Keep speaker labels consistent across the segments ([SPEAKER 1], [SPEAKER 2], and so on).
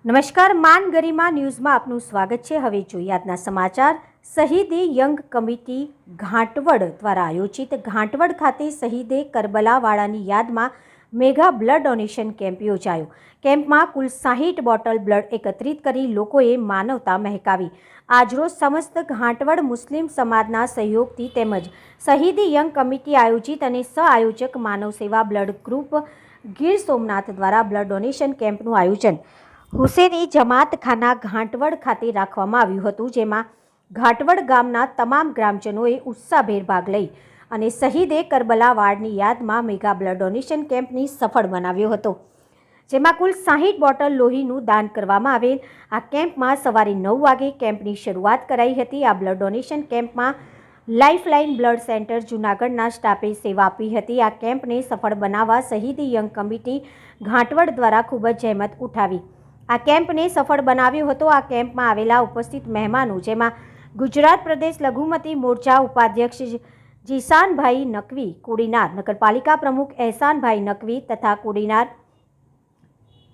[SPEAKER 1] નમસ્કાર, માન ગરિમા ન્યૂઝમાં આપનું સ્વાગત છે। હવે જોઈએ આજના સમાચાર। શહીદે યંગ કમિટી ઘાંટવડ દ્વારા આયોજિત ઘાંટવડ ખાતે શહીદે કરબલાવાળાની યાદમાં મેગા બ્લડ ડોનેશન કેમ્પ યોજાયો। કેમ્પમાં કુલ 60 બોટલ બ્લડ એકત્રિત કરી લોકોએ માનવતા મહેકાવી। આજરોજ સમસ્ત ઘાંટવડ મુસ્લિમ સમાજના સહયોગથી તેમજ શહીદી યંગ કમિટી આયોજિત અને સહઆયોજક માનવ સેવા બ્લડ ગ્રુપ ગીર સોમનાથ દ્વારા બ્લડ ડોનેશન કેમ્પનું આયોજન હુસેની જમાતખાના ઘાંટવડ ખાતે રાખવામાં આવ્યું હતું, જેમાં ઘાંટવડ ગામના તમામ ગ્રામજનોએ ઉત્સાહભેર ભાગ લઈ અને શહીદે કરબલાવાળની યાદમાં મેગા બ્લડ ડોનેશન કેમ્પની સફળ બનાવ્યો હતો, જેમાં કુલ 60 બોટલ લોહીનું દાન કરવામાં આવેલ। આ કેમ્પમાં સવારે 9 વાગે કેમ્પની શરૂઆત કરાઈ હતી। આ બ્લડ ડોનેશન કેમ્પમાં લાઇફલાઇન બ્લડ સેન્ટર જૂનાગઢના સ્ટાફે સેવા આપી હતી। આ કેમ્પને સફળ બનાવવા શહીદી યંગ કમિટી ઘાંટવડ દ્વારા ખૂબ જ જહેમત ઉઠાવી આ કેમ્પને સફળ બનાવ્યો હતો। આ કેમ્પમાં આવેલા ઉપસ્થિત મહેમાનો, જેમાં ગુજરાત પ્રદેશ લઘુમતી મોરચા ઉપાધ્યક્ષ જીશાનભાઈ નકવી, કોડીનાર નગરપાલિકા પ્રમુખ એહસાનભાઈ નકવી તથા કોડીનાર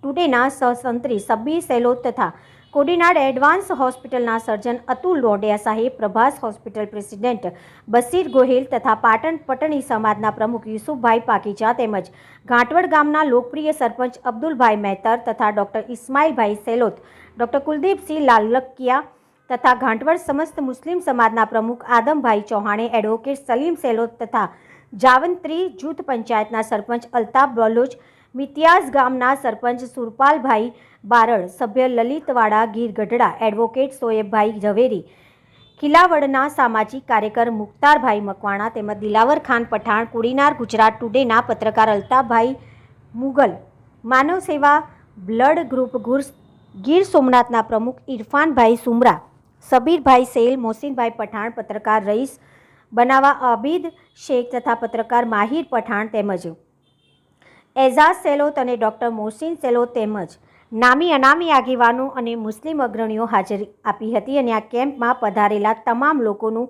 [SPEAKER 1] ટુડેના સહતંત્રી સબ્બીર સેલોત તથા કોડીનાર એડવાન્સ હોસ્પિટલના સર્જન અતુલ રોડિયા સાહેબ, પ્રભાસ હોસ્પિટલ પ્રેસિડેન્ટ બસીર ગોહિલ તથા પાટણ પટણી સમાજના પ્રમુખ યુસુફભાઈ પાકીજા તેમજ ઘાંટવડ ગામના લોકપ્રિય સરપંચ અબ્દુલભાઈ મહેતર તથા ડૉક્ટર ઇસ્માઇલભાઈ સેલોત, ડૉક્ટર કુલદીપસિંહ લાલકિયા તથા ઘાંટવડ સમસ્ત મુસ્લિમ સમાજના પ્રમુખ આદમભાઈ ચૌહાણે, એડવોકેટ સલીમ સેલોત તથા જાવંત્રી જૂથ પંચાયતના સરપંચ અલ્તાફ બલોચ, મિતિયાઝ ગામના સરપંચ સુરપાલભાઈ બારડ, સભ્ય લલિતવાડા ગીર ગઢડા, એડવોકેટ સોએબભાઈ ઝવેરી, ખિલાવડના સામાજિક કાર્યકર મુખ્તારભાઈ મકવાણા તેમજ દિલાવર ખાન પઠાણ, કોડીનાર ગુજરાત ટુડેના પત્રકાર અલ્તાફભાઈ મુગલ, માનવ સેવા બ્લડ ગ્રુપ ગીર સોમનાથના પ્રમુખ ઇરફાનભાઈ સુમરા, સબીરભાઈ સેલ, મોહસિનભાઈ પઠાણ, પત્રકાર રઈસ બનાવા આબિદ શેખ તથા પત્રકાર માહિર પઠાણ તેમજ એઝાઝ સેલોત અને ડૉક્ટર મોહસિન સેલોત તેમજ નામી અનામી આગેવાનો અને મુસ્લિમ અગ્રણીઓ હાજરી આપી હતી અને આ કેમ્પમાં પધારેલા તમામ લોકોનું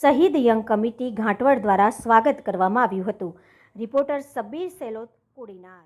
[SPEAKER 1] શહીદ યંગ કમિટી ઘાંટવડ દ્વારા સ્વાગત કરવામાં આવ્યું હતું। રિપોર્ટર સબ્બીર સેલોત, કોડીનાર।